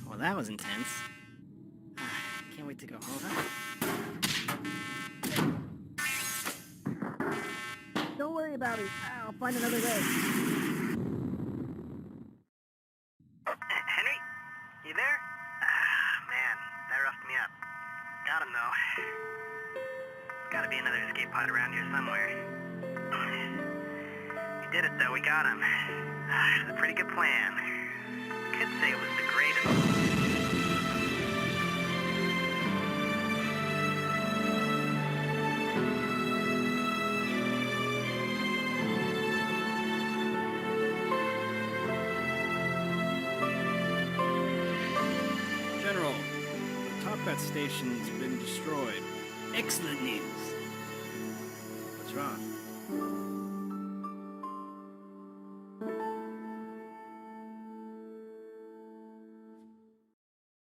Well, that was intense. Can't wait to go home. Don't worry about it. I'll find another way. Henry? You there? Man, that roughed me up. Got him, though. There's gotta be another escape pod around here somewhere. We did it, though. We got him. It was a pretty good plan. Could say it was the greatest. General, the Toppat station's been destroyed. Excellent news. What's wrong?